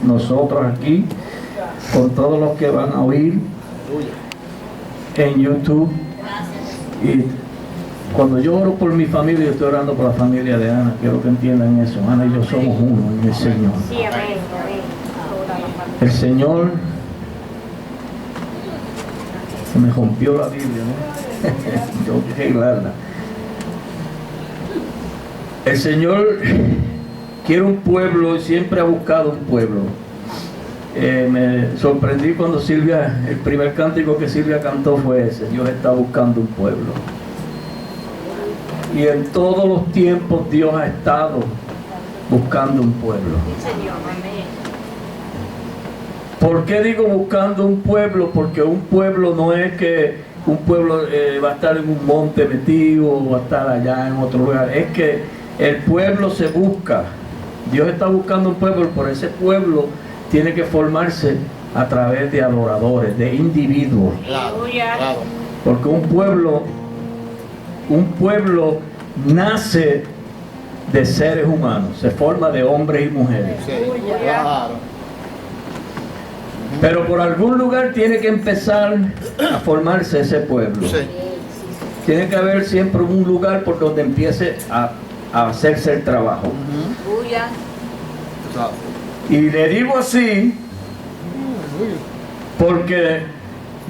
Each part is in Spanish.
nosotros aquí, con todos los que van a oír en YouTube. Y cuando yo oro por mi familia, yo estoy orando por la familia de Ana. Quiero que entiendan eso. Ana y yo somos uno en el Señor. El Señor se me rompió la Biblia, ¿no? Yo quiero arreglarla. El Señor quiere un pueblo y siempre ha buscado un pueblo. Me sorprendí cuando Silvia, el primer cántico que Silvia cantó fue ese: Dios está buscando un pueblo. Y en todos los tiempos Dios ha estado buscando un pueblo. ¿Por qué digo buscando un pueblo? Porque un pueblo no es que un pueblo va a estar en un monte metido o va a estar allá en otro lugar. Es que el pueblo se busca. Dios está buscando un pueblo, por ese pueblo tiene que formarse a través de adoradores, de individuos. Claro. Porque un pueblo nace de seres humanos, se forma de hombres y mujeres. Sí, claro. Pero por algún lugar tiene que empezar a formarse ese pueblo. Sí. Tiene que haber siempre un lugar por donde empiece a hacerse el trabajo. Claro. Y le digo así porque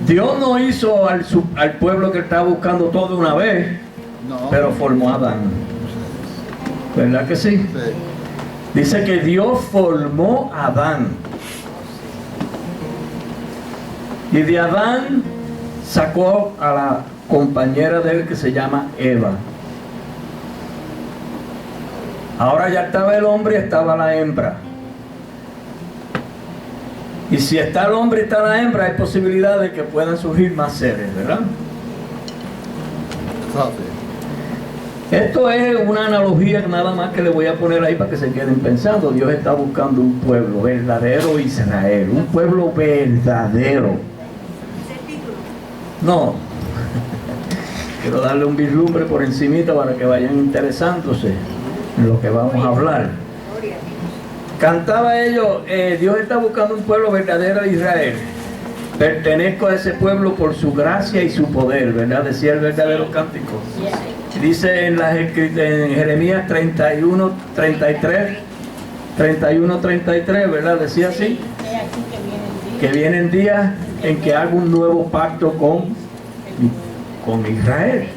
Dios no hizo al pueblo que estaba buscando todo de una vez, No. pero formó a Adán. ¿Verdad que sí? Sí. Dice que Dios formó a Adán. Y de Adán sacó a la compañera de él que se llama Eva. Ahora ya estaba el hombre y estaba la hembra. Y si está el hombre y está la hembra, hay posibilidad de que puedan surgir más seres, ¿verdad? Claro. Esto es una analogía nada más que le voy a poner ahí para que se queden pensando. Dios está buscando un pueblo verdadero, Israel, un pueblo verdadero. No, quiero darle un vislumbre por encimita para que vayan interesándose en lo que vamos a hablar. Cantaba ellos, Dios está buscando un pueblo verdadero, Israel. Pertenezco a ese pueblo por su gracia y su poder, ¿verdad? Decía el verdadero cántico. Dice en Jeremías 31, 33, 31, 33, ¿verdad? Decía así, que vienen días en que hago un nuevo pacto con Israel.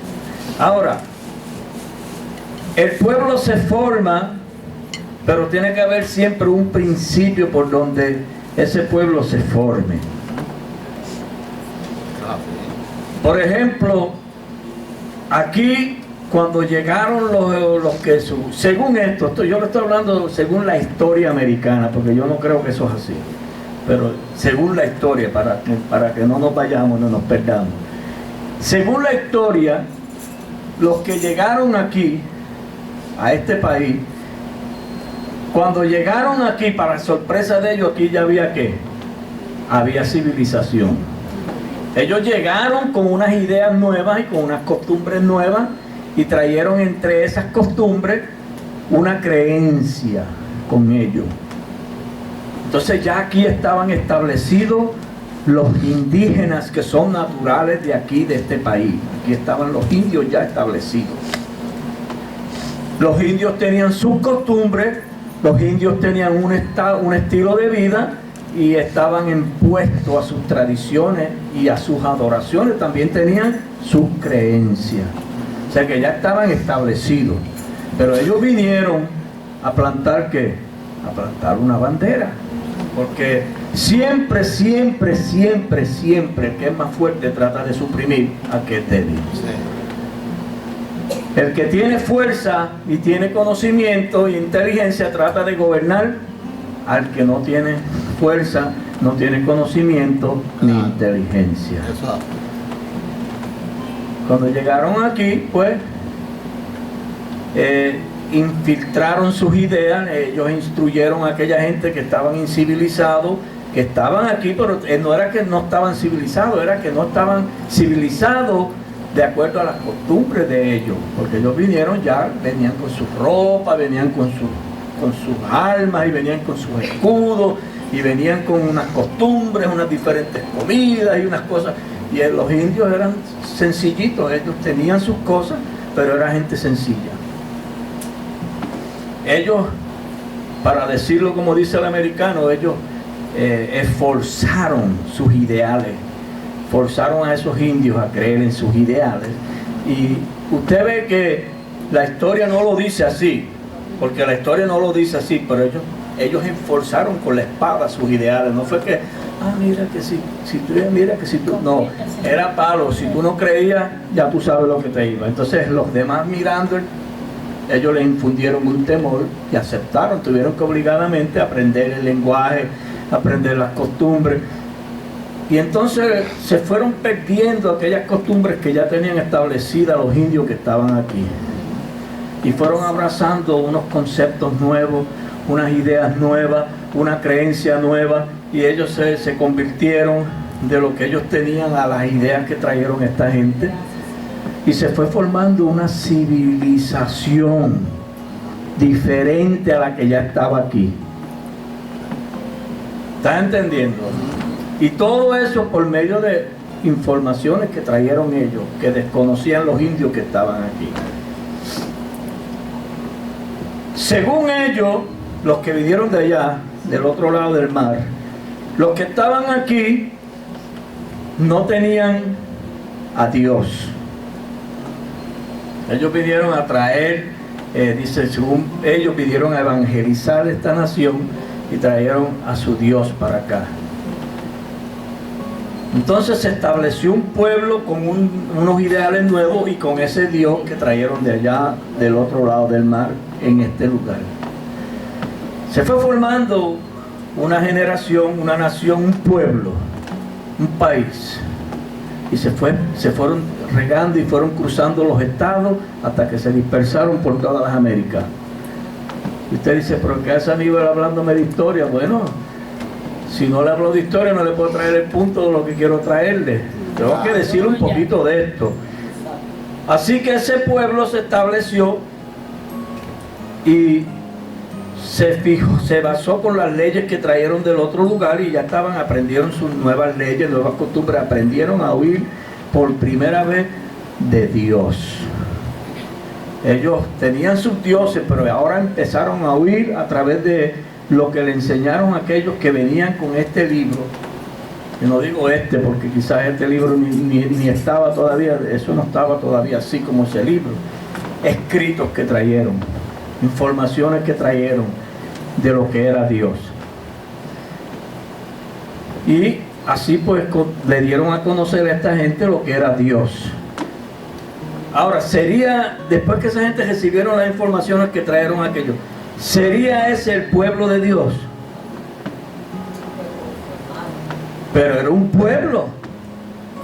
Ahora, el pueblo se forma, pero tiene que haber siempre un principio por donde ese pueblo se forme. Por ejemplo, aquí cuando llegaron los que según esto, yo lo estoy hablando según la historia americana, porque yo no creo que eso es así, pero según la historia, para que no nos vayamos, no nos perdamos. Según la historia, los que llegaron aquí, a este país, cuando llegaron aquí, para sorpresa de ellos, aquí ya había ¿qué? Había civilización. Ellos llegaron con unas ideas nuevas y con unas costumbres nuevas y trajeron entre esas costumbres una creencia con ellos. Entonces ya aquí estaban establecidos los indígenas que son naturales de aquí, de este país. Aquí estaban los indios ya establecidos. Los indios tenían sus costumbres, los indios tenían un estilo de vida y estaban impuestos a sus tradiciones y a sus adoraciones. También tenían sus creencias. O sea que ya estaban establecidos. Pero ellos vinieron a plantar ¿qué? A plantar una bandera. Porque siempre, el que es más fuerte trata de suprimir al que es débil. El que tiene fuerza y tiene conocimiento e inteligencia trata de gobernar al que no tiene fuerza, no tiene conocimiento ni inteligencia. Cuando llegaron aquí, pues, infiltraron sus ideas, ellos instruyeron a aquella gente que estaban incivilizados, que estaban aquí, pero no era que no estaban civilizados, era que no estaban civilizados de acuerdo a las costumbres de ellos, porque ellos vinieron ya, venían con su ropa, venían con con sus armas y venían con sus escudos y venían con unas costumbres, unas diferentes comidas y unas cosas. Y los indios eran sencillitos, ellos tenían sus cosas, pero era gente sencilla. Ellos, para decirlo como dice el americano, ellos esforzaron sus ideales, forzaron a esos indios a creer en sus ideales. Y usted ve que la historia no lo dice así, porque la historia no lo dice así, pero ellos esforzaron con la espada sus ideales. No fue que, mira que si tú, no, era palo. Si tú no creías, ya tú sabes lo que te iba. Entonces los demás mirando, ellos les infundieron un temor y aceptaron, tuvieron que obligadamente aprender el lenguaje, aprender las costumbres. Y entonces se fueron perdiendo aquellas costumbres que ya tenían establecidas los indios que estaban aquí. Y fueron abrazando unos conceptos nuevos, unas ideas nuevas, una creencia nueva, y ellos se convirtieron de lo que ellos tenían a las ideas que trajeron esta gente. Y se fue formando una civilización diferente a la que ya estaba aquí. ¿Estás entendiendo? Y todo eso por medio de informaciones que trajeron ellos, que desconocían los indios que estaban aquí. Según ellos, los que vinieron de allá, del otro lado del mar, los que estaban aquí no tenían a Dios. Ellos vinieron a traer, dice, según ellos vinieron a evangelizar esta nación y trajeron a su Dios para acá. Entonces se estableció un pueblo con unos ideales nuevos y con ese Dios que trajeron de allá, del otro lado del mar, en este lugar. Se fue formando una generación, una nación, un pueblo, un país. Y se fueron regando y fueron cruzando los estados hasta que se dispersaron por todas las Américas. Y usted dice, ¿pero qué hace Aníbal hablándome de historia? Bueno, si no le hablo de historia no le puedo traer el punto de lo que quiero traerle. Tengo que decirle un poquito de esto. Así que ese pueblo se estableció y se basó con las leyes que trajeron del otro lugar y ya aprendieron sus nuevas leyes, nuevas costumbres, aprendieron a oír por primera vez de Dios. Ellos tenían sus dioses, pero ahora empezaron a oír a través de lo que le enseñaron a aquellos que venían con este libro. Y no digo porque quizás este libro ni estaba todavía, eso no estaba todavía así como ese libro. Escritos que trajeron, informaciones que trajeron de lo que era Dios. Y así pues le dieron a conocer a esta gente lo que era Dios. Ahora, después que esa gente recibieron las informaciones que trajeron aquellos, ¿sería ese el pueblo de Dios? Pero era un pueblo.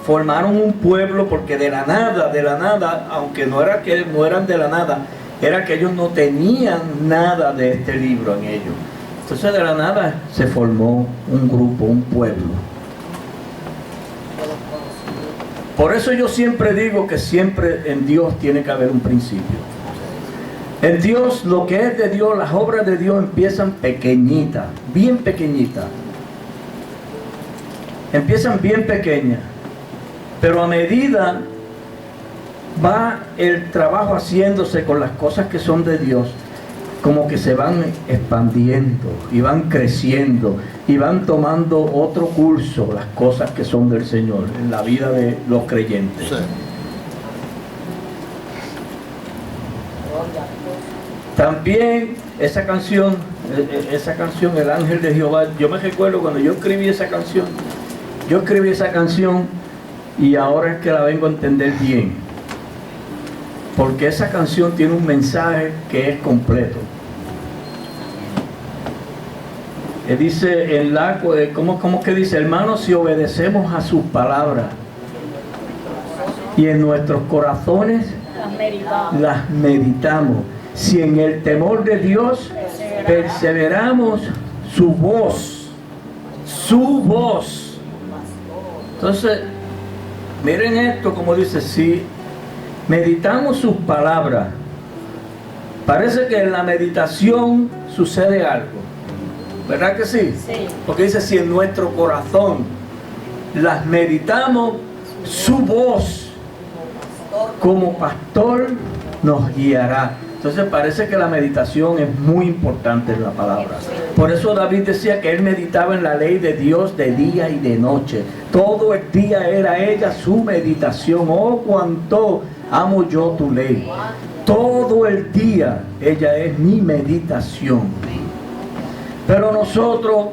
Formaron un pueblo porque de la nada, aunque no eran de la nada, era que ellos no tenían nada de este libro en ellos. Entonces de la nada se formó un grupo, un pueblo. Por eso yo siempre digo que siempre en Dios tiene que haber un principio. En Dios, lo que es de Dios, las obras de Dios empiezan pequeñitas, bien pequeñitas. Empiezan bien pequeñas. Pero a medida va el trabajo haciéndose con las cosas que son de Dios, como que se van expandiendo y van creciendo y van tomando otro curso las cosas que son del Señor en la vida de los creyentes. Sí. También esa canción, El Ángel de Jehová, yo me recuerdo cuando yo escribí esa canción y ahora es que la vengo a entender bien, porque esa canción tiene un mensaje que es completo. Dice ¿cómo que dice? Hermanos, si obedecemos a sus palabras y en nuestros corazones las meditamos, si en el temor de Dios perseveramos su voz. Entonces, miren esto como dice, si meditamos sus palabras Parece que en la meditación sucede algo, ¿verdad que sí? Sí. Porque dice, si en nuestro corazón las meditamos, su voz como pastor nos guiará. Entonces parece que la meditación es muy importante en la palabra. Por eso David decía que él meditaba en la ley de Dios de día y de noche. Todo el día era ella su meditación. Oh, cuánto amo yo tu ley. Todo el día ella es mi meditación. Pero nosotros,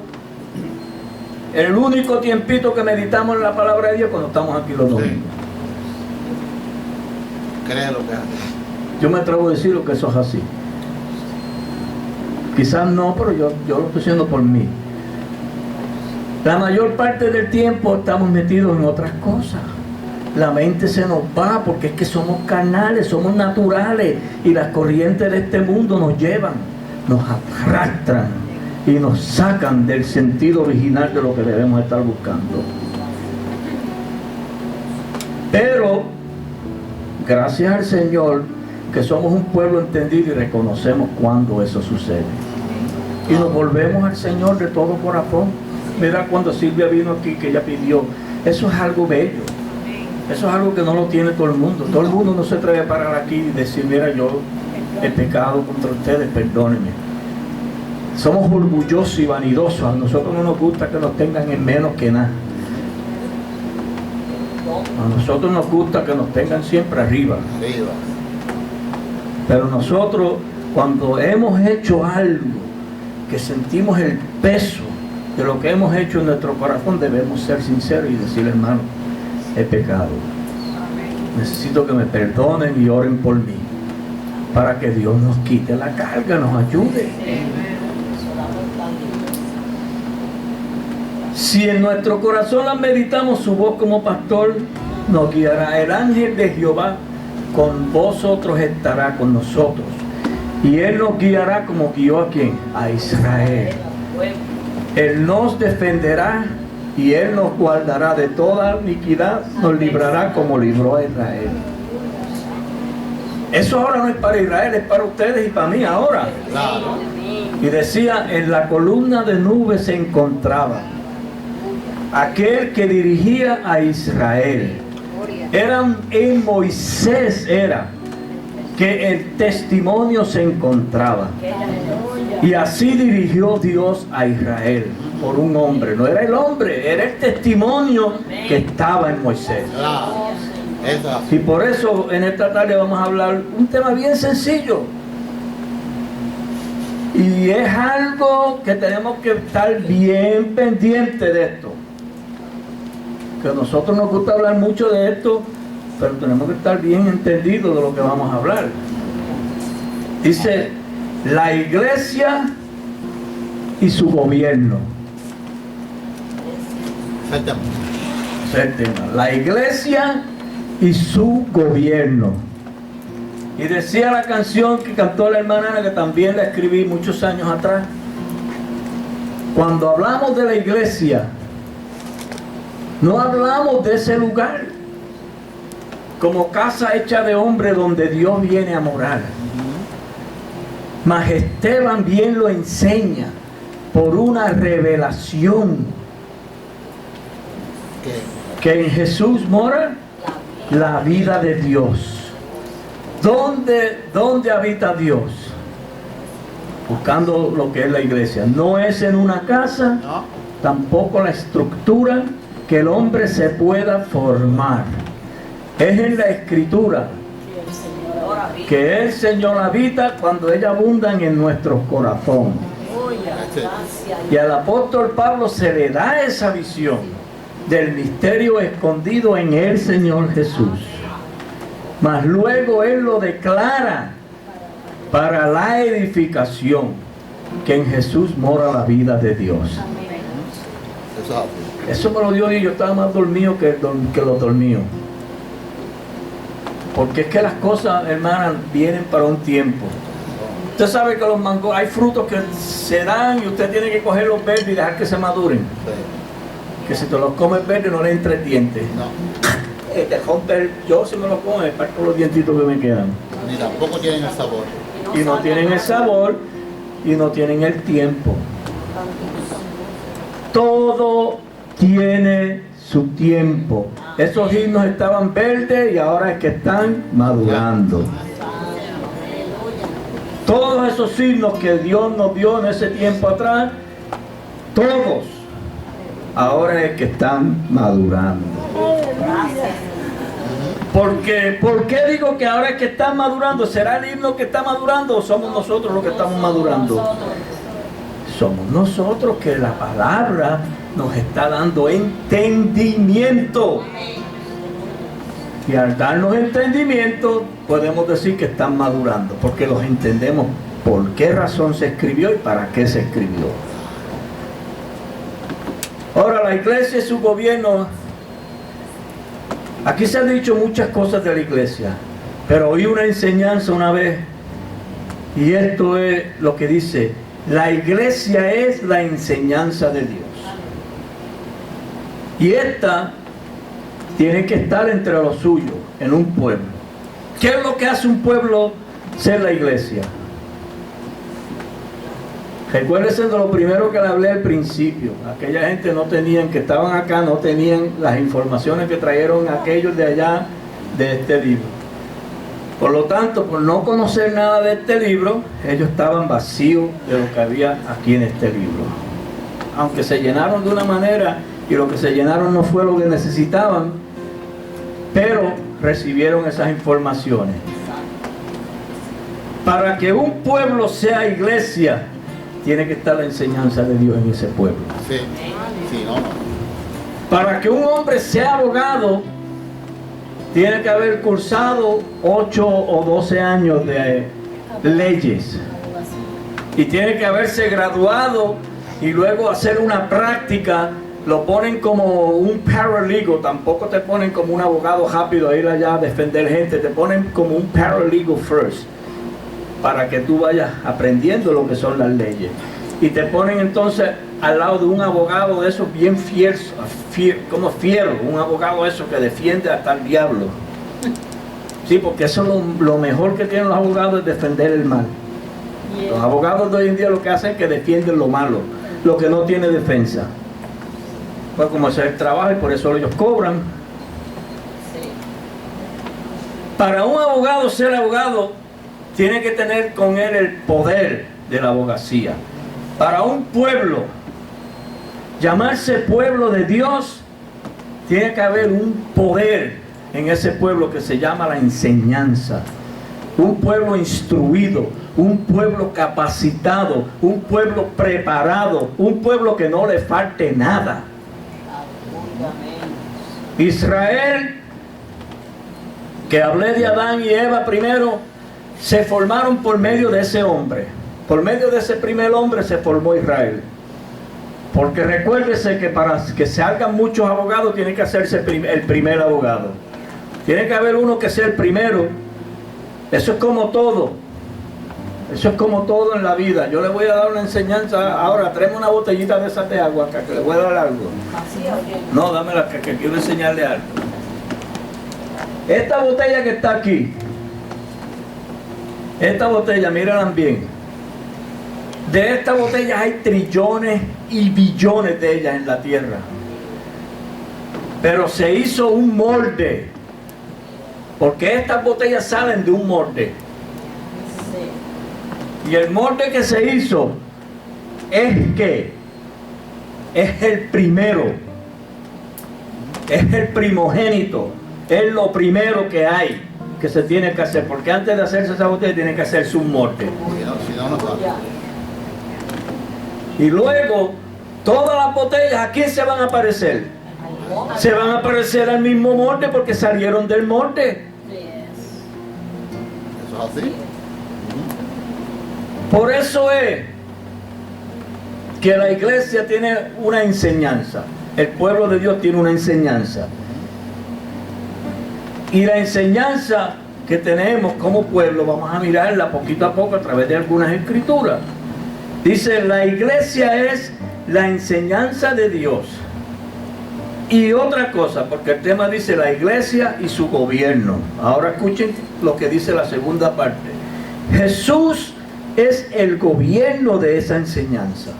el único tiempito que meditamos en la palabra de Dios cuando estamos aquí los domingos. Cree lo que hace. Yo me atrevo a decir que eso es así. Quizás no, pero yo lo estoy haciendo por mí. La mayor parte del tiempo estamos metidos en otras cosas. La mente se nos va porque es que somos carnales, somos naturales y las corrientes de este mundo nos llevan, nos arrastran y nos sacan del sentido original de lo que debemos estar buscando. Pero gracias al Señor que somos un pueblo entendido y reconocemos cuando eso sucede y nos volvemos al Señor de todo corazón. Mira cuando Silvia vino aquí, que ella pidió, eso es algo bello, eso es algo que no lo tiene todo el mundo no se atreve a parar aquí y decir, mira, yo he pecado contra ustedes, perdónenme. Somos orgullosos y vanidosos, a nosotros no nos gusta que nos tengan en menos que nada. A nosotros nos gusta que nos tengan siempre arriba. Pero nosotros, cuando hemos hecho algo, que sentimos el peso de lo que hemos hecho en nuestro corazón, debemos ser sinceros y decirle, hermano, he pecado. Necesito que me perdonen y oren por mí, para que Dios nos quite la carga, nos ayude. Si en nuestro corazón la meditamos, su voz como pastor nos guiará. El ángel de Jehová con vosotros estará, con nosotros, y él nos guiará como guió a ¿quién? A Israel. Él nos defenderá y él nos guardará de toda iniquidad, nos librará como libró a Israel. Eso ahora no es para Israel, es para ustedes y para mí ahora. Y decía, en la columna de nubes se encontraba aquel que dirigía a Israel. En Moisés era que el testimonio se encontraba. Y así dirigió Dios a Israel por un hombre. No era el hombre, era el testimonio que estaba en Moisés. Y por eso en esta tarde vamos a hablar un tema bien sencillo. Y es algo que tenemos que estar bien pendientes de esto. Que a nosotros nos gusta hablar mucho de esto, pero tenemos que estar bien entendidos de lo que vamos a hablar. Dice, la iglesia y su gobierno. Ese es el tema. La iglesia y su gobierno. Y decía la canción que cantó la hermana Ana, que también la escribí muchos años atrás. Cuando hablamos de la iglesia, no hablamos de ese lugar como casa hecha de hombre donde Dios viene a morar. Mas Esteban bien lo enseña por una revelación que en Jesús mora la vida de Dios. ¿Dónde habita Dios? Buscando lo que es la iglesia. No es en una casa, tampoco la estructura que el hombre se pueda formar. Es en la escritura que el Señor habita cuando ella abundan en nuestros corazones. Y al apóstol Pablo se le da esa visión del misterio escondido en el Señor Jesús. Mas luego él lo declara para la edificación, que en Jesús mora la vida de Dios. Eso me lo dio y yo estaba más dormido que los dormidos. Porque es que las cosas, hermanas, vienen para un tiempo. Usted sabe que los mangos, hay frutos que se dan y usted tiene que coger los verdes y dejar que se maduren. Que si te los comes verdes no le entra el diente. Te rompe yo si me los como me parto los dientitos que me quedan. Ni tampoco tienen el sabor. y no tienen el sabor y no tienen el tiempo. Todo tiene su tiempo. Esos himnos estaban verdes y ahora es que están madurando. Todos esos himnos que Dios nos dio en ese tiempo atrás, todos, ahora es que están madurando. Porque, ¿por qué digo que ahora es que están madurando? ¿Será el himno que está madurando o somos nosotros los que estamos madurando? Somos nosotros, que la palabra nos está dando entendimiento. Y al darnos entendimiento, podemos decir que están madurando, porque los entendemos por qué razón se escribió y para qué se escribió. Ahora, la iglesia y su gobierno. Aquí se han dicho muchas cosas de la iglesia, pero oí una enseñanza una vez, y esto es lo que dice: la iglesia es la enseñanza de Dios. Y esta tiene que estar entre los suyos, en un pueblo. ¿Qué es lo que hace un pueblo ser la iglesia? Recuérdense de lo primero que le hablé al principio. Aquella gente no tenían, que estaban acá, no tenían las informaciones que trajeron aquellos de allá, de este libro. Por lo tanto, por no conocer nada de este libro, ellos estaban vacíos de lo que había aquí en este libro. Aunque se llenaron de una manera, y lo que se llenaron no fue lo que necesitaban, pero recibieron esas informaciones. Para que un pueblo sea iglesia, tiene que estar la enseñanza de Dios en ese pueblo. Sí, sí, no. Para que un hombre sea abogado, tiene que haber cursado 8 o 12 años de leyes. Y tiene que haberse graduado y luego hacer una práctica. Lo ponen como un paralegal, tampoco te ponen como un abogado rápido a ir allá a defender gente, te ponen como un paralegal first, para que tú vayas aprendiendo lo que son las leyes. Y te ponen entonces al lado de un abogado de esos bien fiero, un abogado de esos que defiende hasta el diablo. Sí, porque eso es lo mejor que tienen los abogados, es defender el mal. Los abogados de hoy en día lo que hacen es que defienden lo malo, lo que no tiene defensa. Pues como ese es el trabajo y por eso ellos cobran. Para un abogado ser abogado, tiene que tener con él el poder de la abogacía. Para un pueblo, llamarse pueblo de Dios, tiene que haber un poder en ese pueblo que se llama la enseñanza. Un pueblo instruido, un pueblo capacitado, un pueblo preparado, un pueblo que no le falte nada. Israel, que hablé de Adán y Eva primero, se formaron por medio de ese hombre. Por medio de ese primer hombre se formó Israel. Porque recuérdese que para que se hagan muchos abogados tiene que hacerse el primer abogado. Tiene que haber uno que sea el primero. Eso es como todo. Eso es como todo en la vida. Yo le voy a dar una enseñanza ahora. Tráeme una botellita de esas de agua acá, que le voy a dar algo. No, dámela, que quiero enseñarle algo. Esta botella que está aquí, esta botella, mírenla bien. De esta botella hay trillones y billones de ellas en la tierra. Pero se hizo un molde. Porque estas botellas salen de un molde. Y el molde que se hizo es que es el primero. Es el primogénito. Es lo primero que hay, que se tiene que hacer. Porque antes de hacerse esa botella tiene que hacerse un molde. Y luego, todas las botellas, ¿a quién se van a parecer? Se van a parecer al mismo molde porque salieron del molde. ¿Eso es así? Por eso es que la iglesia tiene una enseñanza. El pueblo de Dios tiene una enseñanza. Y la enseñanza que tenemos como pueblo, vamos a mirarla poquito a poco a través de algunas escrituras. Dice, la iglesia es la enseñanza de Dios. Y otra cosa, porque el tema dice la iglesia y su gobierno. Ahora escuchen lo que dice la segunda parte. Jesús es el gobierno de esa enseñanza.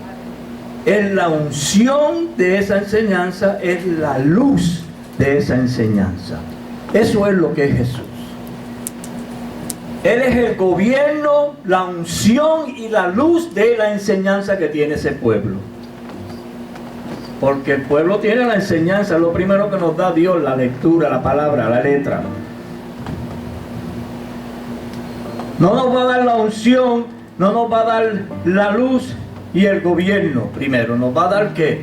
Es la unción de esa enseñanza, es la luz de esa enseñanza. Eso es lo que es Jesús. Él es el gobierno, la unción y la luz de la enseñanza que tiene ese pueblo. Porque el pueblo tiene la enseñanza, es lo primero que nos da Dios, la lectura, la palabra, la letra. No nos va a dar la unción, no nos va a dar la luz y el gobierno primero. Nos va a dar ¿qué?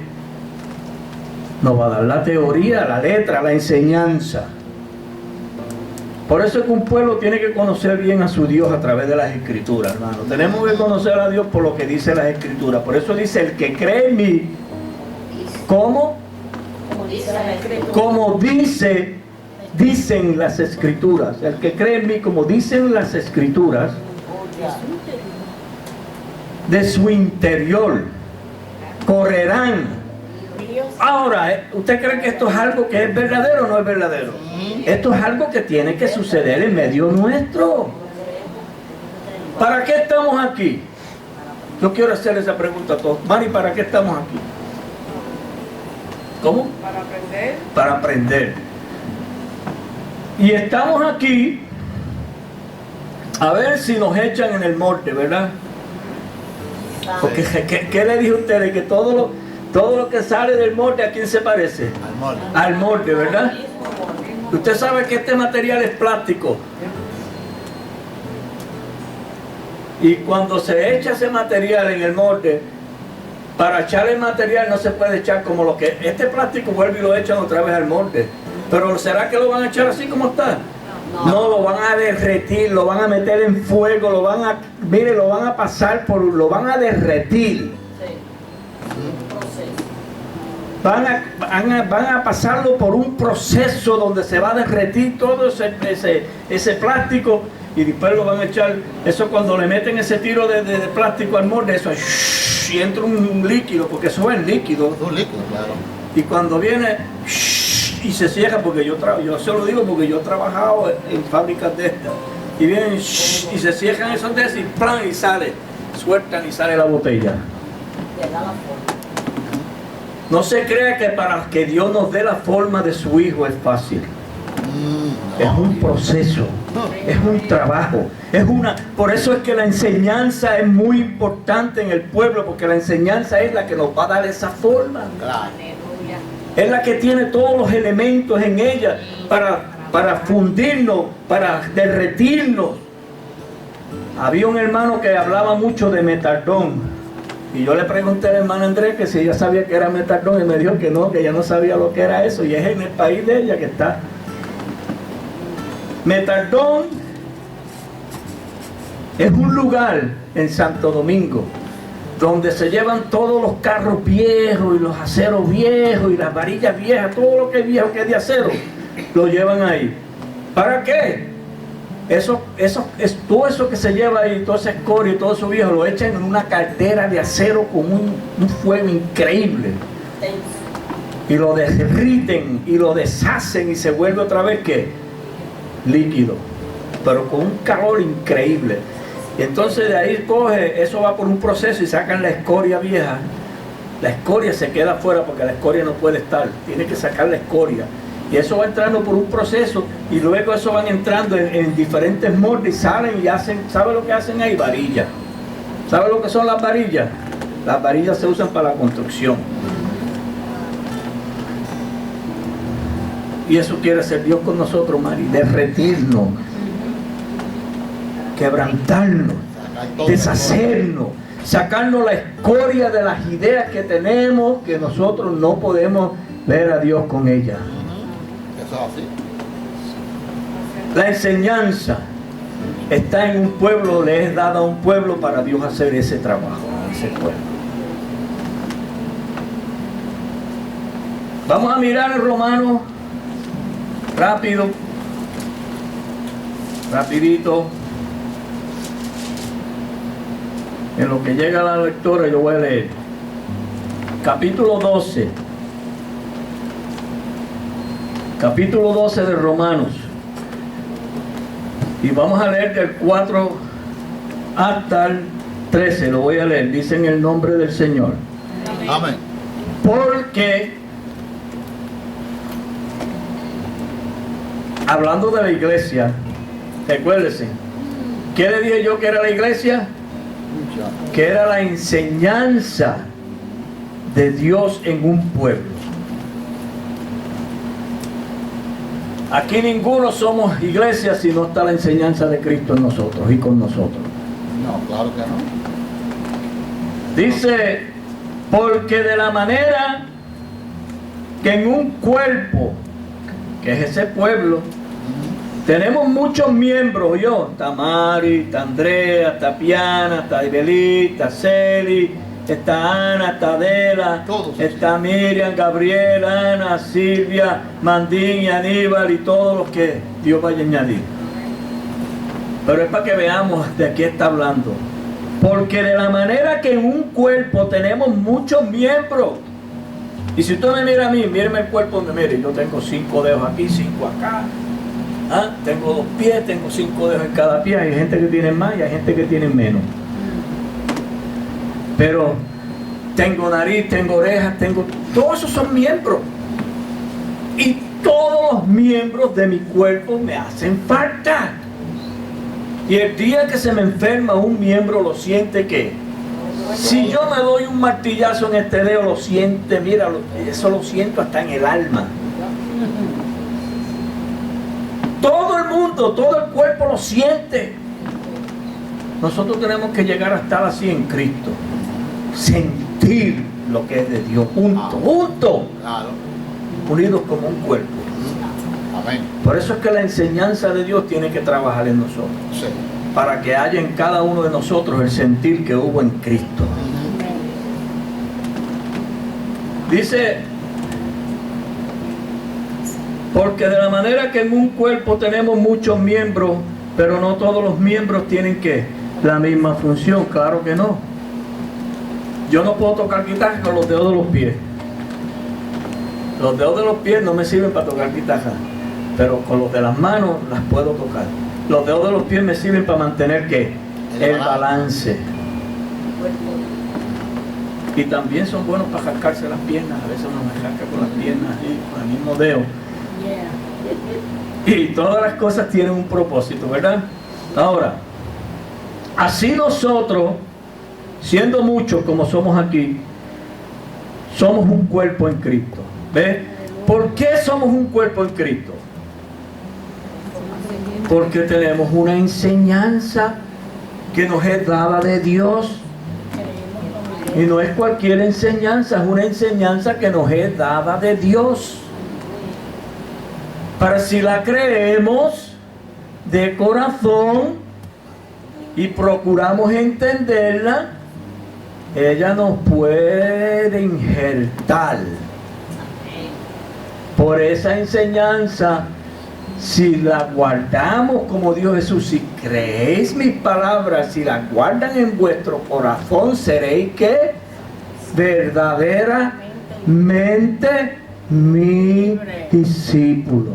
Nos va a dar la teoría, la letra, la enseñanza. Por eso es que un pueblo tiene que conocer bien a su Dios a través de las Escrituras, hermano. Tenemos que conocer a Dios por lo que dice las Escrituras. Por eso dice, el que cree en mí, ¿cómo? Como dicen las Escrituras. El que cree en mí, como dicen las Escrituras, de su interior correrán. Ahora, ¿usted cree que esto es algo que es verdadero o no es verdadero? Esto es algo que tiene que suceder en medio nuestro. ¿Para qué estamos aquí? Yo quiero hacer esa pregunta a todos. Mari, ¿para qué estamos aquí? ¿Cómo? Para aprender. Para aprender. Y estamos aquí a ver si nos echan en el monte, ¿verdad? Porque ¿qué le dije a ustedes? Que todo lo que sale del monte, ¿a quién se parece? Al molde. Al molde, ¿verdad? Usted sabe que este material es plástico. Y cuando se echa ese material en el molde, para echar el material no se puede echar como lo que... Este plástico vuelve y lo echan otra vez al molde. Pero ¿será que lo van a echar así como está? No, lo van a derretir, lo van a meter en fuego, lo van a... Mire, lo van a pasar por... Lo van a derretir. Van a pasarlo por un proceso donde se va a derretir todo ese plástico y después lo van a echar. Eso cuando le meten ese tiro de plástico al molde, eso y entra un líquido, porque eso es líquido. Un líquido, claro. Y cuando viene y se cierra, porque yo se lo digo porque yo he trabajado en fábricas de estas. Y vienen y se cierran esos de esos y ¡plan! Y sale, sueltan y sale la botella. No se crea que para que Dios nos dé la forma de su Hijo es fácil. Es un proceso, es un trabajo, por eso es que la enseñanza es muy importante en el pueblo, porque la enseñanza es la que nos va a dar esa forma. Claro. Es la que tiene todos los elementos en ella para fundirnos, para derretirnos. Había un hermano que hablaba mucho de metardón. Y yo le pregunté al hermano Andrés que si ella sabía que era metardón y me dijo que no, que ella no sabía lo que era eso. Y es en el país de ella que está. Metardón es un lugar en Santo Domingo donde se llevan todos los carros viejos y los aceros viejos y las varillas viejas, todo lo que es viejo que es de acero, lo llevan ahí. ¿Para qué? Todo eso que se lleva ahí, toda esa escoria y todo eso viejo, lo echan en una caldera de acero con un fuego increíble. Y lo derriten y lo deshacen y se vuelve otra vez ¿qué? Líquido, pero con un calor increíble. Y entonces de ahí eso va por un proceso y sacan la escoria vieja. La escoria se queda afuera porque la escoria no puede estar, tiene que sacar la escoria. Y eso va entrando por un proceso y luego eso van entrando en diferentes moldes y salen y hacen, ¿sabe lo que hacen ahí? Varillas. ¿Sabe lo que son las varillas? Las varillas se usan para la construcción. Y eso quiere hacer Dios con nosotros, Mari, derretirnos, quebrantarnos, deshacernos, sacarnos la escoria de las ideas que tenemos, que nosotros no podemos ver a Dios con ellas. Eso es así. La enseñanza está en un pueblo, le es dada a un pueblo para Dios hacer ese trabajo, a ese pueblo. Vamos a mirar en Romanos, rápido, rapidito. En lo que llega la lectora yo voy a leer. Capítulo 12. Capítulo 12 de Romanos. Y vamos a leer del 4 hasta el 13, lo voy a leer, dice en el nombre del Señor. Amén. Porque, hablando de la iglesia, recuérdense, ¿qué le dije yo que era la iglesia? Que era la enseñanza de Dios en un pueblo. Aquí ninguno somos iglesia si no está la enseñanza de Cristo en nosotros y con nosotros. No, claro que no. Dice, porque de la manera que en un cuerpo, que es ese pueblo, tenemos muchos miembros, está Mari, está Andrea, está Piana, está Ibelí, está Celi, está Ana, está Adela, todos, está Miriam, Gabriel, Ana, Silvia, Mandín y Aníbal y todos los que Dios vaya a añadir. Pero es para que veamos de qué está hablando. Porque de la manera que en un cuerpo tenemos muchos miembros. Y si usted me mira a mí, míreme el cuerpo donde mire, yo tengo 5 dedos aquí, 5 acá. Tengo 2 pies, tengo 5 dedos en cada pie. Hay gente que tiene más y hay gente que tiene menos. Pero tengo nariz, tengo orejas, todos esos son miembros. Y todos los miembros de mi cuerpo me hacen falta. Y el día que se me enferma un miembro, lo siente que si yo me doy un martillazo en este dedo, lo siente, mira, eso lo siento hasta en el alma. Todo el mundo, todo el cuerpo lo siente. Nosotros tenemos que llegar a estar así en Cristo. Sentir lo que es de Dios, juntos, Claro. unidos como un cuerpo. Amén. Por eso es que la enseñanza de Dios tiene que trabajar en nosotros, Sí. para que haya en cada uno de nosotros el sentir que hubo en Cristo. Dice, porque de la manera que en un cuerpo tenemos muchos miembros, pero no todos los miembros tienen que la misma función. Claro que no. Yo no puedo tocar guitarra con los dedos de los pies. Los dedos de los pies no me sirven para tocar guitarra, pero con los de las manos las puedo tocar. Los dedos de los pies me sirven para mantener ¿qué? El balance. Y también son buenos para rascarse las piernas. A veces uno me rasca con las piernas y con el mismo dedo. Y todas las cosas tienen un propósito, ¿verdad? Ahora, así nosotros, siendo muchos como somos aquí, somos un cuerpo en Cristo. ¿Ves? ¿Por qué somos un cuerpo en Cristo? Porque tenemos una enseñanza que nos es dada de Dios. Y no es cualquier enseñanza, es una enseñanza que nos es dada de Dios. Para si la creemos de corazón y procuramos entenderla, ella nos puede injertar. Por esa enseñanza, si la guardamos como Dios Jesús, si creéis mis palabras, si las guardan en vuestro corazón, seréis que verdaderamente mis discípulos.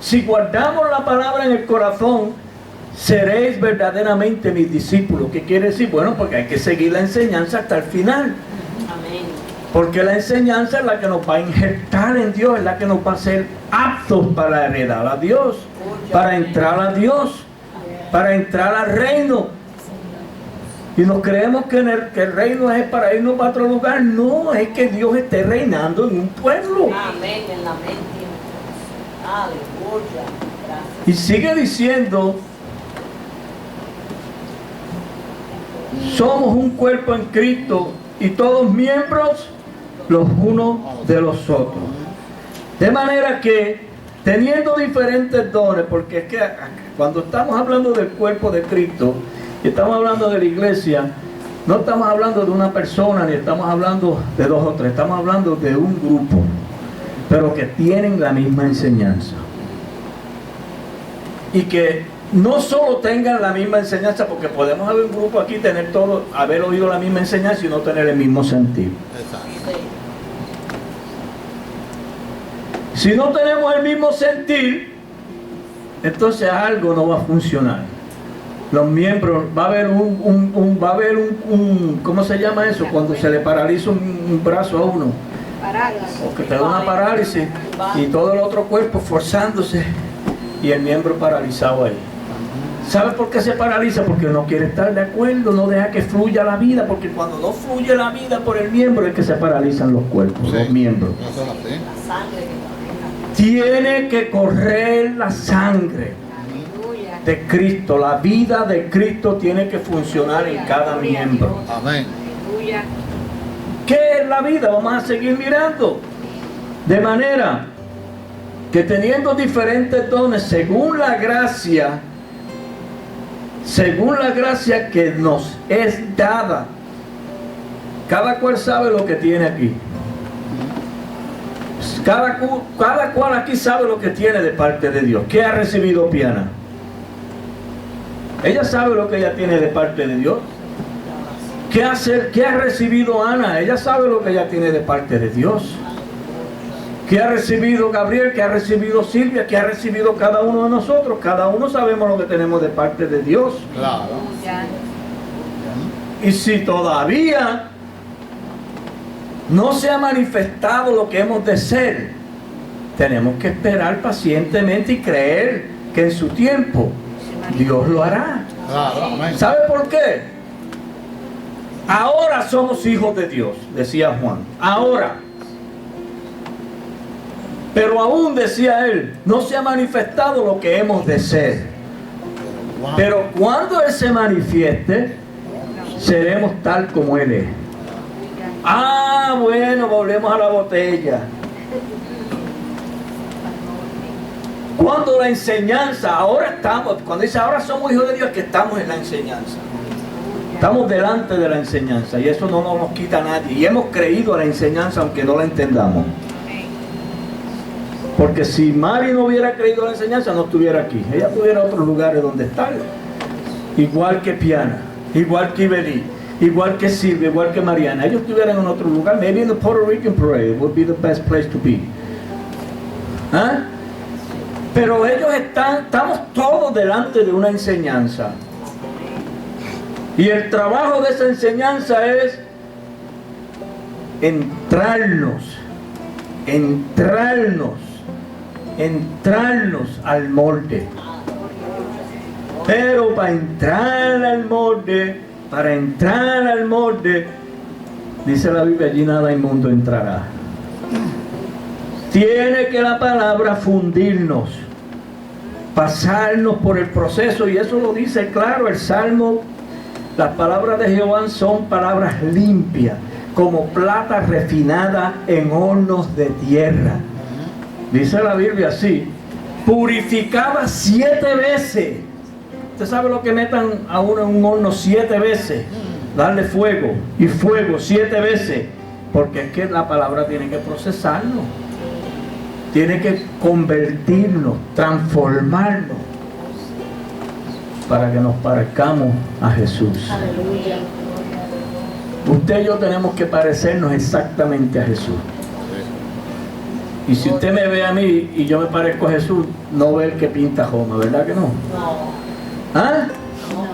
Si guardamos la palabra en el corazón, seréis verdaderamente mis discípulos. ¿Qué quiere decir? Bueno, porque hay que seguir la enseñanza hasta el final. Porque la enseñanza es la que nos va a injertar en Dios, es la que nos va a hacer aptos para heredar a Dios, para entrar a Dios, para entrar al reino. Y nos creemos que el reino es para irnos para otro lugar. No, es que Dios esté reinando en un pueblo. Amén, en la mente. Aleluya. Gracias. Y sigue diciendo, somos un cuerpo en Cristo y todos miembros los unos de los otros. De manera que, teniendo diferentes dones, porque es que cuando estamos hablando del cuerpo de Cristo y estamos hablando de la iglesia, no estamos hablando de una persona ni estamos hablando de 2 o 3, estamos hablando de un grupo, pero que tienen la misma enseñanza. Y que no solo tengan la misma enseñanza, porque podemos haber un grupo aquí, tener todo, haber oído la misma enseñanza y no tener el mismo sentido. Exacto. Si no tenemos el mismo sentir, entonces algo no va a funcionar. Los miembros, va a haber un ¿cómo se llama eso? Cuando se le paraliza un brazo a uno. Parálisis. O que te da una parálisis y todo el otro cuerpo forzándose y el miembro paralizado ahí. ¿Sabe por qué se paraliza? Porque no quiere estar de acuerdo, no deja que fluya la vida, porque cuando no fluye la vida por el miembro es que se paralizan los cuerpos, Sí. los miembros. Eso es así. La sangre que camina. Tiene que correr la sangre Aleluya. de Cristo, la vida de Cristo tiene que funcionar en cada miembro. Amén. Aleluya. ¿Qué es la vida? Vamos a seguir mirando. De manera que teniendo diferentes dones según la gracia que nos es dada, cada cual sabe lo que tiene aquí. Cada cual aquí sabe lo que tiene de parte de Dios. ¿Qué ha recibido Piana? Ella sabe lo que ella tiene de parte de Dios. ¿Qué ha recibido Ana? Ella sabe lo que ella tiene de parte de Dios. ¿Qué ha recibido Gabriel? ¿Qué ha recibido Silvia? ¿Qué ha recibido cada uno de nosotros? Cada uno sabemos lo que tenemos de parte de Dios. Claro. Ya. Y si todavía no se ha manifestado lo que hemos de ser, tenemos que esperar pacientemente y creer que en su tiempo Dios lo hará. Claro. Amén. ¿Sabe por qué? Ahora somos hijos de Dios, decía Juan. Ahora. Pero aún, decía él, no se ha manifestado lo que hemos de ser. Wow. Pero cuando Él se manifieste, seremos tal como Él es. Ah, bueno, volvemos a la botella. Cuando la enseñanza, ahora estamos, cuando dice ahora somos hijos de Dios, que estamos en la enseñanza. Estamos delante de la enseñanza y eso no nos quita a nadie. Y hemos creído a la enseñanza aunque no la entendamos. Porque si Mari no hubiera creído a la enseñanza, no estuviera aquí. Ella tuviera otros lugares donde estar. Igual que Piana, igual que Ibelí, igual que Silvia, igual que Mariana. Ellos estuvieran en otro lugar. Maybe in the Puerto Rican parade would be the best place to be. ¿Ah? Pero ellos estamos todos delante de una enseñanza. Y el trabajo de esa enseñanza es entrarnos al molde. Pero para entrar al molde, dice la Biblia, allí nada inmundo entrará. Tiene que la palabra fundirnos, pasarnos por el proceso, y eso lo dice claro el Salmo. Las palabras de Jehová son palabras limpias, como plata refinada en hornos de tierra. Dice la Biblia así, purificada 7 veces. ¿Usted sabe lo que metan a uno en un horno 7 veces? Darle fuego y fuego 7 veces. Porque es que la palabra tiene que procesarnos. Tiene que convertirnos, transformarnos, para que nos parezcamos a Jesús. Aleluya. Usted y yo tenemos que parecernos exactamente a Jesús. Y si usted me ve a mí y yo me parezco a Jesús, no ve el que pinta Roma, ¿verdad que no? No. ¿Ah? No.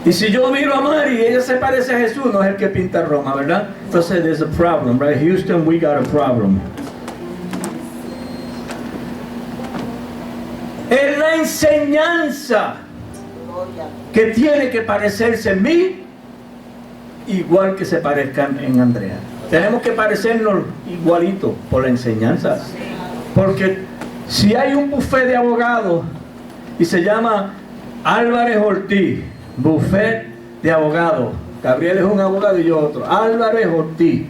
Y si yo miro a Mari y ella se parece a Jesús, no es el que pinta Roma, ¿verdad? Entonces there's a problem, right? Houston, we got a problem. Es la enseñanza Gloria. que tiene que parecerse en mí igual que se parezcan en Andrea. Tenemos que parecernos igualito por la enseñanza. Porque si hay un buffet de abogados y se llama Álvarez Ortiz, buffet de abogados. Gabriel es un abogado y yo otro. Álvarez Ortiz.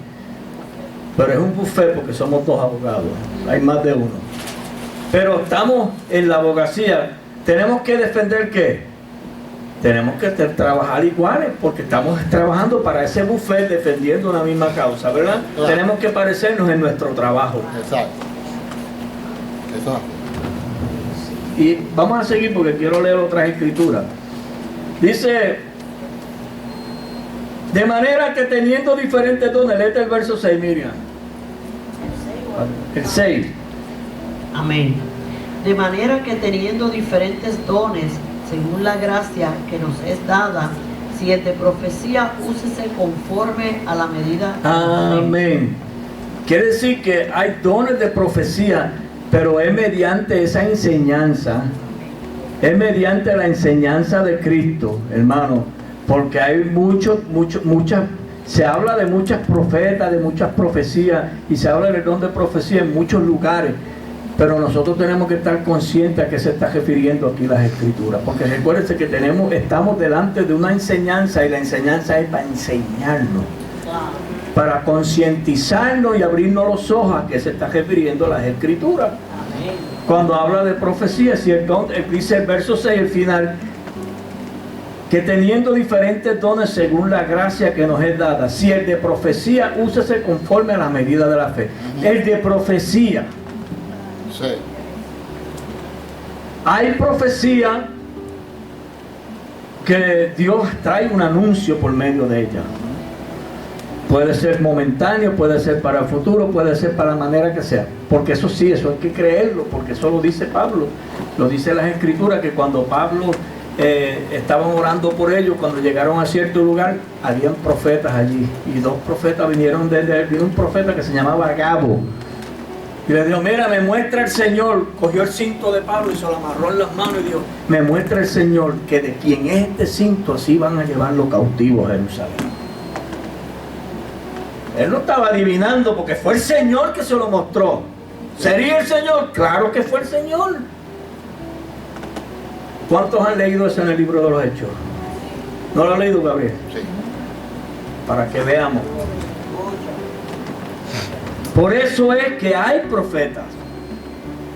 Pero es un buffet porque somos 2 abogados. Hay más de uno. Pero estamos en la abogacía. Tenemos que defender ¿qué? Tenemos que trabajar iguales porque estamos trabajando para ese buffet defendiendo una misma causa, ¿verdad? Claro. Tenemos que parecernos en nuestro trabajo. Exacto. Eso es. Y vamos a seguir porque quiero leer otras escrituras. Dice, de manera que teniendo diferentes dones, léete el verso 6, Miriam. El 6. Amén. De manera que teniendo diferentes dones, según la gracia que nos es dada, si el de profecía, úsese conforme a la medida de la fe. Amén. Quiere decir que hay dones de profecía, pero es mediante esa enseñanza, es mediante la enseñanza de Cristo, hermano, porque hay muchas, se habla de muchas profetas, de muchas profecías, y se habla del don de profecía en muchos lugares, pero nosotros tenemos que estar conscientes a qué se está refiriendo aquí las Escrituras, porque recuérdense que estamos delante de una enseñanza, y la enseñanza es para enseñarnos, para concientizarnos y abrirnos los ojos a qué se está refiriendo las Escrituras. Cuando habla de profecía, ¿cierto? Dice el verso 6, el final, que teniendo diferentes dones según la gracia que nos es dada, si el de profecía, úsese conforme a la medida de la fe. El de profecía. Sí. Hay profecía que Dios trae un anuncio por medio de ella. Puede ser momentáneo, puede ser para el futuro, puede ser para la manera que sea. Porque eso sí, eso hay que creerlo, porque eso lo dice Pablo. Lo dice las Escrituras, que cuando Pablo estaban orando por ellos, cuando llegaron a cierto lugar, habían profetas allí. Y dos profetas vinieron desde él. Vino un profeta que se llamaba Agabo. Y le dijo, mira, me muestra el Señor. Cogió el cinto de Pablo y se lo amarró en las manos y dijo, me muestra el Señor que de quien es este cinto, así van a llevarlo cautivo a Jerusalén. Él no estaba adivinando, porque fue el Señor que se lo mostró. ¿Sería el Señor? Claro que fue el Señor. ¿Cuántos han leído eso en el libro de los Hechos? ¿No lo ha leído, Gabriel? Sí. Para que veamos. Por eso es que hay profetas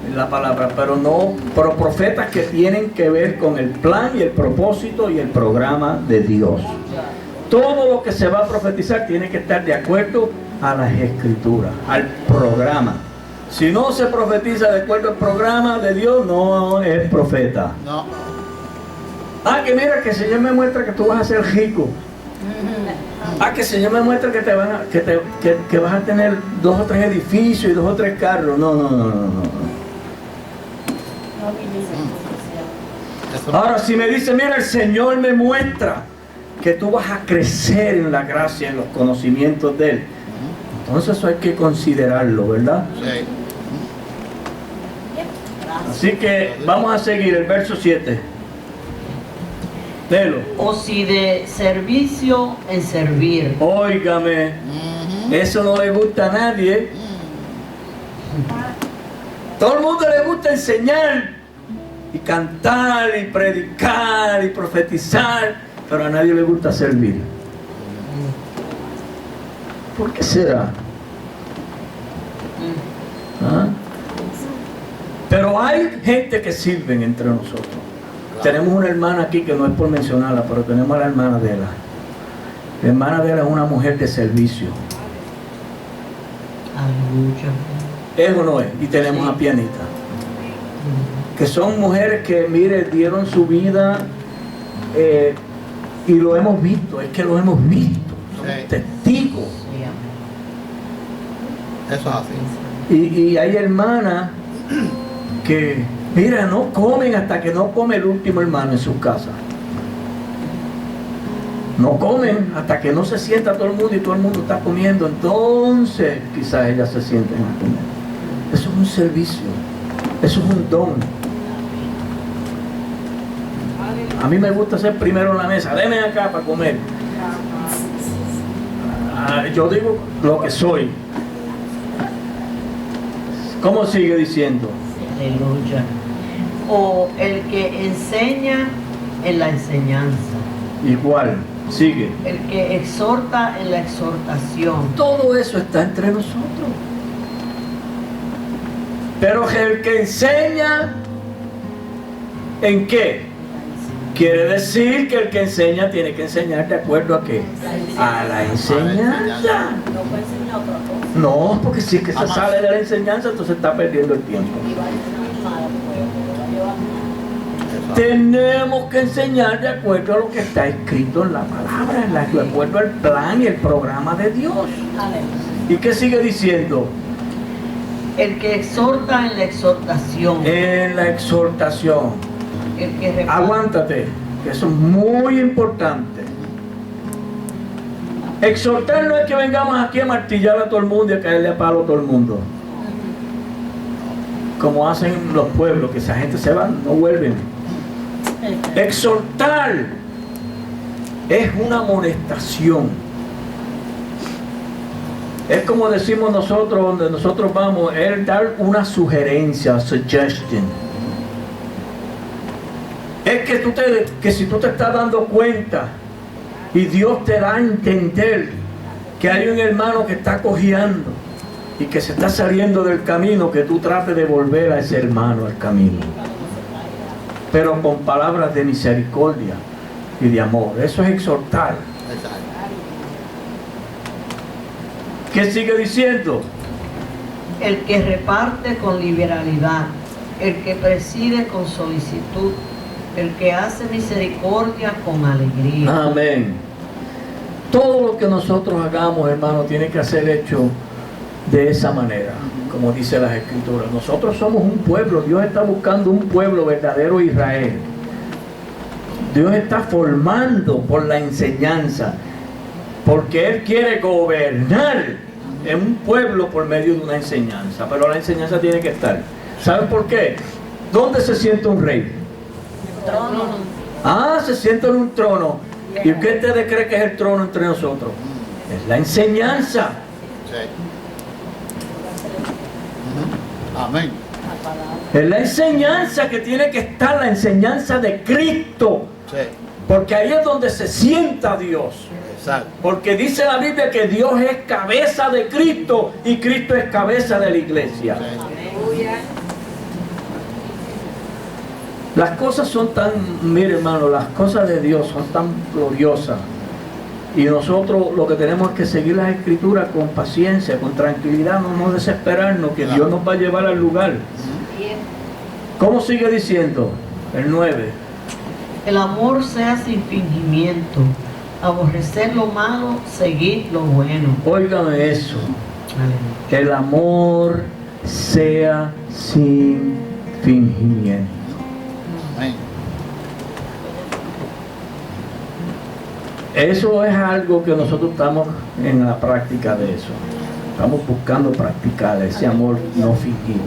en la palabra, pero profetas que tienen que ver con el plan y el propósito y el programa de Dios. Todo lo que se va a profetizar tiene que estar de acuerdo a las Escrituras, al programa. Si no se profetiza de acuerdo al programa de Dios, no es profeta. No. Ah, que mira, que el Señor me muestra que tú vas a ser rico. Ah, que el Señor me muestra que que vas a tener 2 o 3 edificios y 2 o 3 carros. No. Ahora, si me dice, mira, el Señor me muestra que tú vas a crecer en la gracia, en los conocimientos de Él, entonces eso hay que considerarlo, ¿verdad? Sí. Así que vamos a seguir el verso 7. Léelo. O si de servicio en servir. Óigame, eso no le gusta a nadie. Todo el mundo le gusta enseñar y cantar y predicar y profetizar, pero a nadie le gusta servir. ¿Por qué será? ¿Ah? Pero hay gente que sirven entre nosotros. Tenemos una hermana aquí que no es por mencionarla, pero tenemos a la hermana de ella. La hermana de ella es una mujer de servicio. Aleluya. ¿Es o no es? Y tenemos a Pianita, que son mujeres que, mire, dieron su vida y lo hemos visto, es que lo hemos visto, somos testigos. Eso es así. Y hay hermanas que, mira, no comen hasta que no come el último hermano en sus casas. No comen hasta que no se sienta todo el mundo y todo el mundo está comiendo. Entonces quizás ellas se sienten a comer. Eso es un servicio. Eso es un don. A mí me gusta ser primero en la mesa. Deme acá para comer. Yo digo lo que soy. ¿Cómo sigue diciendo? Aleluya. O el que enseña en la enseñanza. Igual, sigue. El que exhorta en la exhortación. Todo eso está entre nosotros. Pero el que enseña, ¿en qué? Quiere decir que el que enseña tiene que enseñar de acuerdo a qué? A la enseñanza. No puede enseñar otra cosa. No, porque si es que se sale de la enseñanza, entonces está perdiendo el tiempo. Tenemos que enseñar de acuerdo a lo que está escrito en la palabra, de acuerdo al plan y el programa de Dios. ¿Y qué sigue diciendo? El que exhorta en la exhortación. En la exhortación. El que reparte. Aguántate, que eso es muy importante. Exhortar no es que vengamos aquí a martillar a todo el mundo y a caerle a palo a todo el mundo. Como hacen los pueblos, que esa gente se va, no vuelven. Exhortar es una amonestación. Es como decimos nosotros, donde nosotros vamos, es dar una sugerencia, suggestion. Es que si tú te estás dando cuenta y Dios te da a entender que hay un hermano que está cojeando y que se está saliendo del camino, que tú trates de volver a ese hermano al camino, pero con palabras de misericordia y de amor. Eso es exhortar. Exacto. ¿Qué sigue diciendo? El que reparte con liberalidad, el que preside con solicitud, el que hace misericordia con alegría. Amén. Todo lo que nosotros hagamos, hermano, tiene que ser hecho de esa manera, como dice las Escrituras. Nosotros somos un pueblo. Dios está buscando un pueblo verdadero, Israel. Dios está formando por la enseñanza, porque Él quiere gobernar en un pueblo por medio de una enseñanza. Pero la enseñanza tiene que estar. ¿Saben por qué? ¿Dónde se siente un rey? Trono. Ah, se sienta en un trono. ¿Y qué ustedes creen que es el trono entre nosotros? Es la enseñanza. Sí. Amén. Es la enseñanza que tiene que estar, la enseñanza de Cristo. Sí. Porque ahí es donde se sienta Dios. Exacto. Porque dice la Biblia que Dios es cabeza de Cristo y Cristo es cabeza de la iglesia. Sí. Aleluya. Las cosas son tan, mire hermano, las cosas de Dios son tan gloriosas. Y nosotros lo que tenemos es que seguir las Escrituras con paciencia, con tranquilidad, no desesperarnos, que Dios nos va a llevar al lugar. Bien. ¿Cómo sigue diciendo? El 9. El amor sea sin fingimiento, aborrecer lo malo, seguir lo bueno. Óigame eso. Aleluya. El amor sea sin fingimiento. Amén. Eso es algo que nosotros estamos en la práctica de eso. Estamos buscando practicar ese amor no fingido.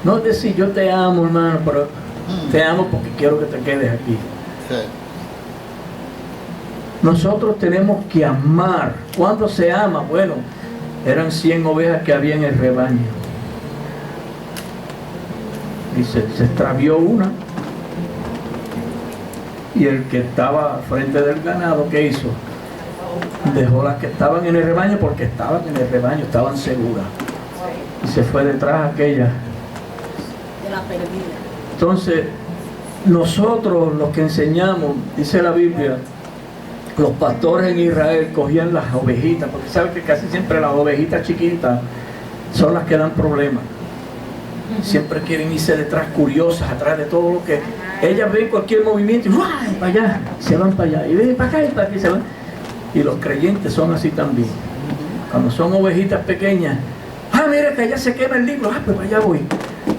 No es decir, yo te amo, hermano, pero te amo porque quiero que te quedes aquí. Sí. Nosotros tenemos que amar. ¿Cuándo se ama? Bueno, eran 100 ovejas que había en el rebaño. Y se extravió una. Y el que estaba frente del ganado, ¿qué hizo? Dejó las que estaban en el rebaño porque estaban en el rebaño, estaban seguras. Y se fue detrás aquella. De la perdida. Entonces, nosotros los que enseñamos, dice la Biblia, los pastores en Israel cogían las ovejitas, porque saben que casi siempre las ovejitas chiquitas son las que dan problemas. Siempre quieren irse detrás, curiosas, atrás de todo lo que... Ellas ven cualquier movimiento y ¡ay! Para allá, se van para allá, y ven para acá y para aquí se van. Y los creyentes son así también. Cuando son ovejitas pequeñas, ah, mira que allá se quema el libro, ah, pues para allá voy.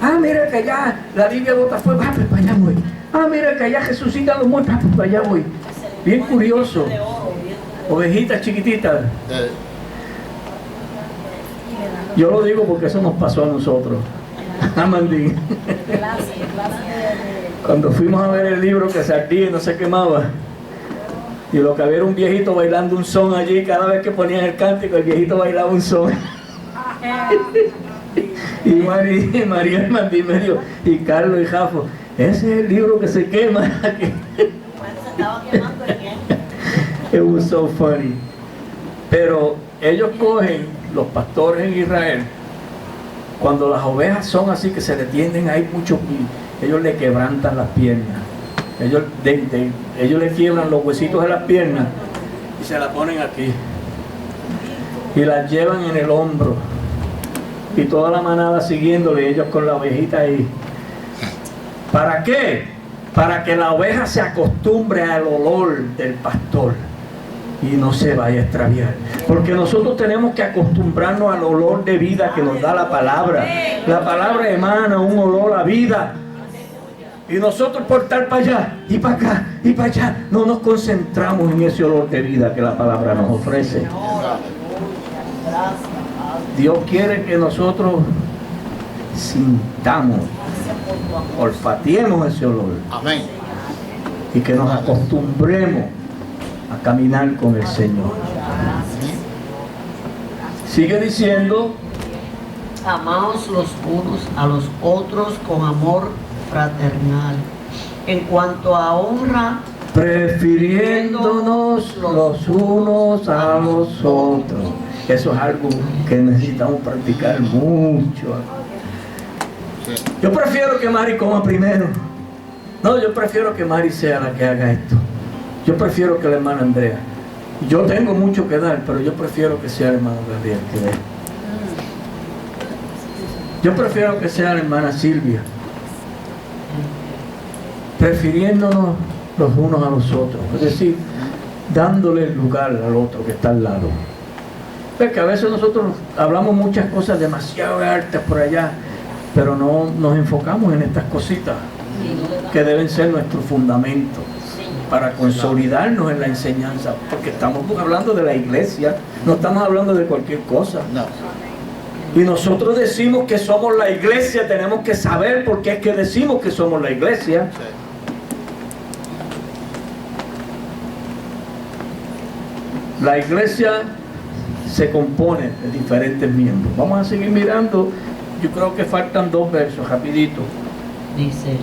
Ah, mira que allá la Biblia bota fuego, ah, pues para allá voy. Ah, mira que allá resucitan los muertos, ah, pues para allá voy. Bien curioso. Ovejitas chiquititas. Yo lo digo porque eso nos pasó a nosotros. Amandín. Cuando fuimos a ver el libro que se ardía y no se quemaba, y lo que había era un viejito bailando un son allí, cada vez que ponían el cántico, el viejito bailaba un son. Y María Amandín me dijo, y Carlos y Jafo, ese es el libro que se quema. It was so funny. Pero ellos cogen, los pastores en Israel, cuando las ovejas son así que se detienen ahí mucho, ellos le quebrantan las piernas. Ellos le quiebran los huesitos de las piernas y se las ponen aquí. Y las llevan en el hombro. Y toda la manada siguiéndole, ellos con la ovejita ahí. ¿Para qué? Para que la oveja se acostumbre al olor del pastor y no se vaya a extraviar. Porque nosotros tenemos que acostumbrarnos al olor de vida que nos da la palabra. La palabra emana un olor a vida. Y nosotros por estar para allá y para acá y para allá, no nos concentramos en ese olor de vida que la palabra nos ofrece. Dios quiere que nosotros sintamos, olfateemos ese olor Amén. y que nos acostumbremos a caminar con el Señor. Sigue diciendo, Amaos los unos a los otros con amor fraternal. En cuanto a honra, prefiriéndonos los unos a los otros. Eso es algo que necesitamos practicar mucho. Sí. Yo prefiero que Mari coma primero. No, yo prefiero que Mari sea la que haga esto. Yo prefiero que la hermana Andrea. Yo tengo mucho que dar, pero yo prefiero que sea el hermano Gabriel que dé. Yo prefiero que sea la hermana Silvia. Prefiriéndonos los unos a los otros. Es decir, dándole el lugar al otro que está al lado. Es que a veces nosotros hablamos muchas cosas demasiado altas por allá, pero no nos enfocamos en estas cositas que deben ser nuestro fundamento para consolidarnos en la enseñanza, porque estamos hablando de la iglesia, no estamos hablando de cualquier cosa. No. Y nosotros decimos que somos la iglesia, tenemos que saber por qué es que decimos que somos la iglesia. Sí. La iglesia se compone de diferentes miembros. Vamos a seguir mirando, yo creo que faltan 2 versos, rapidito. dice,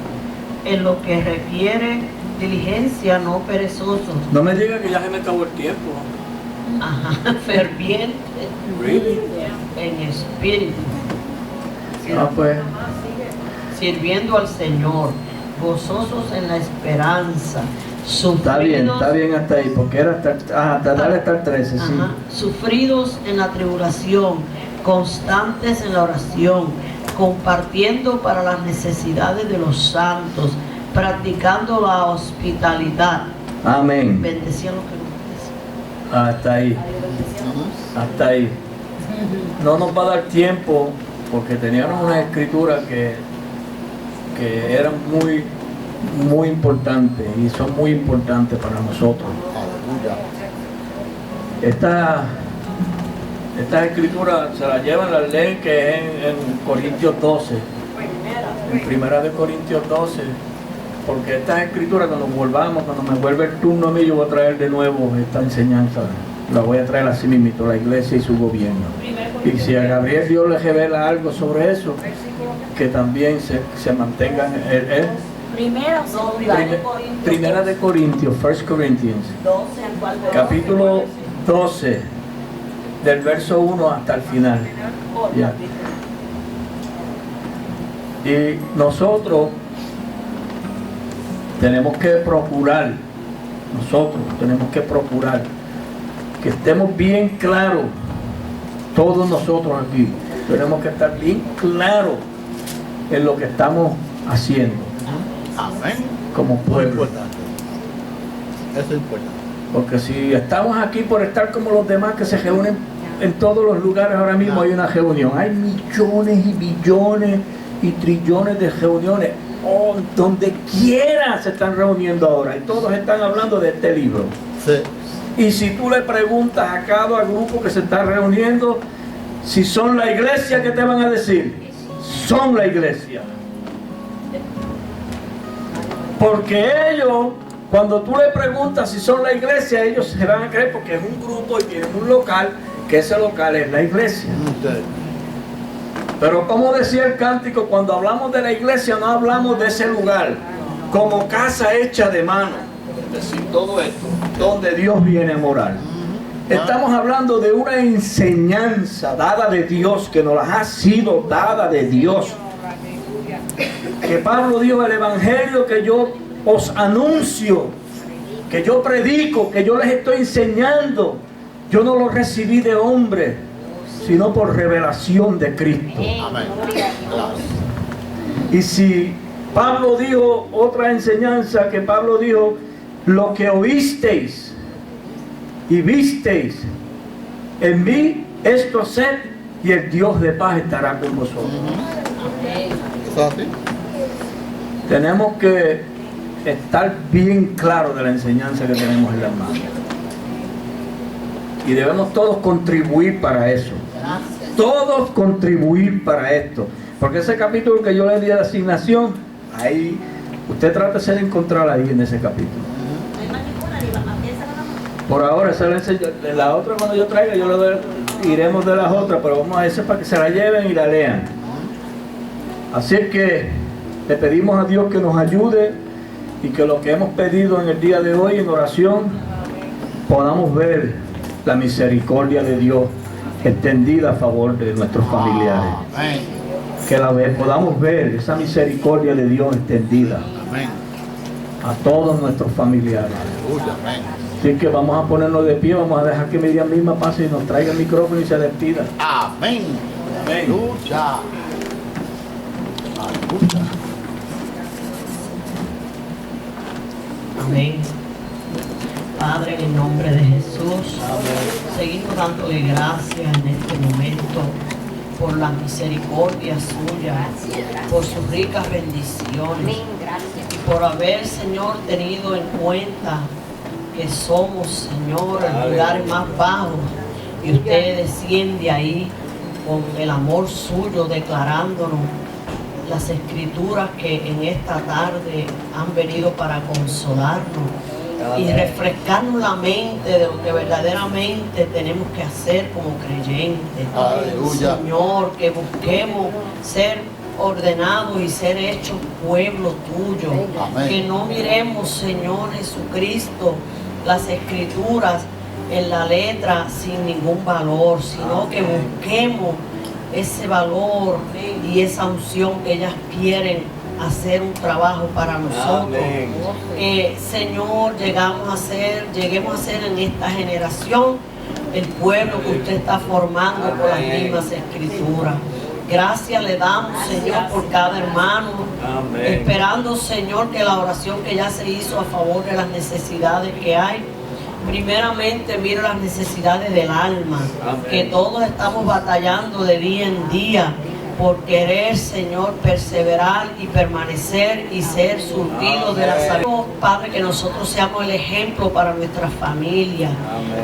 en lo que requiere diligencia, no perezosos, No me diga que ya se me acabó el tiempo. ajá, fervientes Really? en espíritu, Ah, pues, sirviendo al Señor, gozosos en la esperanza, está bien hasta ahí, porque era hasta darle hasta el 13, sí. ajá, sufridos en la tribulación, constantes en la oración, compartiendo para las necesidades de los santos, practicando la hospitalidad. Amén. Bendecía lo que nos bendecía. Hasta ahí, Ujú. hasta ahí. No nos va a dar tiempo, porque teníamos una escritura que eran muy importantes y son muy importantes para nosotros. Aleluya. Estas escrituras se las llevan, las leen, que es en Corintios 12, en Primera de Corintios 12, porque estas escrituras, cuando volvamos, cuando me vuelve el turno a mí, yo voy a traer de nuevo esta enseñanza, la voy a traer así mismo, la iglesia y su gobierno. Y si a Gabriel Dios le revela algo sobre eso, que también se mantengan. Primera o segunda. Primera de Corintios, 1 Corinthians, 12 al cual capítulo 12, del verso 1 hasta el final. Ya. Y nosotros tenemos que procurar que estemos bien claros, todos nosotros aquí, tenemos que estar bien claros en lo que estamos haciendo Amén. como Muy pueblo. importante. Eso es importante. Porque si estamos aquí por estar como los demás que se reúnen en todos los lugares, ahora mismo hay una reunión. Hay millones y billones y trillones de reuniones. Oh, donde quiera se están reuniendo ahora. Y todos están hablando de este libro. Sí. Y si tú le preguntas a cada grupo que se está reuniendo si son la iglesia, ¿qué te van a decir? Son la iglesia. Porque ellos, cuando tú le preguntas si son la iglesia, ellos se van a creer porque es un grupo y tienen un local, que ese local es la iglesia. Sí. Pero como decía el cántico, cuando hablamos de la iglesia no hablamos de ese lugar como casa hecha de mano. Es decir, todo esto, donde Dios viene a morar. Estamos hablando de una enseñanza dada de Dios, que nos ha sido dada de Dios. Que Pablo dijo, el evangelio que yo os anuncio, que yo predico, que yo les estoy enseñando, yo no lo recibí de hombre, sino por revelación de Cristo. Amén. Claro. Y si Pablo dijo otra enseñanza, que Pablo dijo, lo que oísteis y visteis en mí, esto haced, y el Dios de paz estará con vosotros. ¿Eso es así? tenemos que estar bien claros de la enseñanza que tenemos en las manos. Y debemos todos contribuir para eso. Todos contribuir para esto. Porque ese capítulo que yo le di de asignación, ahí, usted trata de encontrar ahí en ese capítulo. Por ahora, esa es la otra cuando yo traiga, yo le doy, iremos de las otras, pero vamos a esa para que se la lleven y la lean. Así es que le pedimos a Dios que nos ayude y que lo que hemos pedido en el día de hoy en oración, podamos ver la misericordia de Dios extendida a favor de nuestros familiares. Amén. Que podamos ver esa misericordia de Dios extendida Amén. a todos nuestros familiares. Aleluya. Amén. Así que vamos a ponernos de pie, vamos a dejar que Miriam misma pase y nos traiga el micrófono y se despida. Amén. Amén. Aleluya. Aleluya. Amén. Padre, en el nombre de Jesús, seguimos dándole gracias en este momento por la misericordia suya, por sus ricas bendiciones y por haber, Señor, tenido en cuenta que somos, Señor, en lugares más bajos y usted desciende ahí con el amor suyo declarándonos las escrituras que en esta tarde han venido para consolarnos y refrescarnos la mente de lo que verdaderamente tenemos que hacer como creyentes. Aleluya. Señor, que busquemos ser ordenados y ser hechos pueblo tuyo. Amén. Que no miremos, Señor Jesucristo, las escrituras en la letra sin ningún valor, sino que busquemos ese valor y esa unción que ellas quieren hacer un trabajo para nosotros. Que, Señor, lleguemos a ser en esta generación el pueblo que usted está formando por las mismas escrituras. Gracias le damos, Señor, por cada hermano, esperando, Señor, que la oración que ya se hizo a favor de las necesidades que hay, primeramente mira las necesidades del alma, que todos estamos batallando de día en día por querer, Señor, perseverar y permanecer y ser surtidos de la salud. Padre, que nosotros seamos el ejemplo para nuestra familia,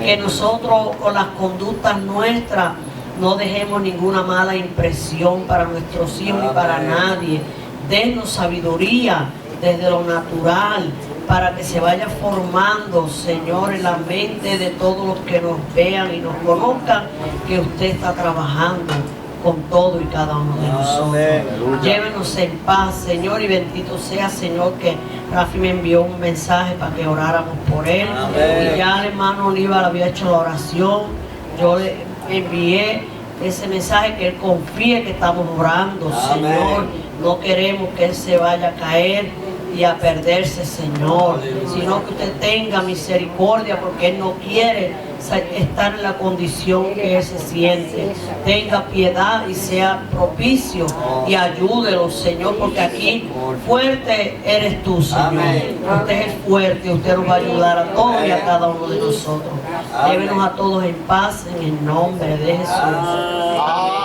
que nosotros con las conductas nuestras no dejemos ninguna mala impresión para nuestros hijos ni para nadie. Denos sabiduría desde lo natural para que se vaya formando, Señor, en la mente de todos los que nos vean y nos conozcan, que usted está trabajando con todo y cada uno de nosotros. Llévenos en paz, Señor, y bendito sea, Señor, que Rafi me envió un mensaje para que oráramos por él. Y ya el hermano Oliva le había hecho la oración. Yo le envié ese mensaje, que él confíe que estamos orando, Señor. No queremos que él se vaya a caer y a perderse, Señor, sino que usted tenga misericordia, porque él no quiere estar en la condición que él se siente. Tenga piedad y sea propicio y ayúdelo, Señor, porque aquí fuerte eres tú, Señor. Usted es fuerte, usted nos va a ayudar a todos y a cada uno de nosotros. Llévenos a todos en paz en el nombre de Jesús.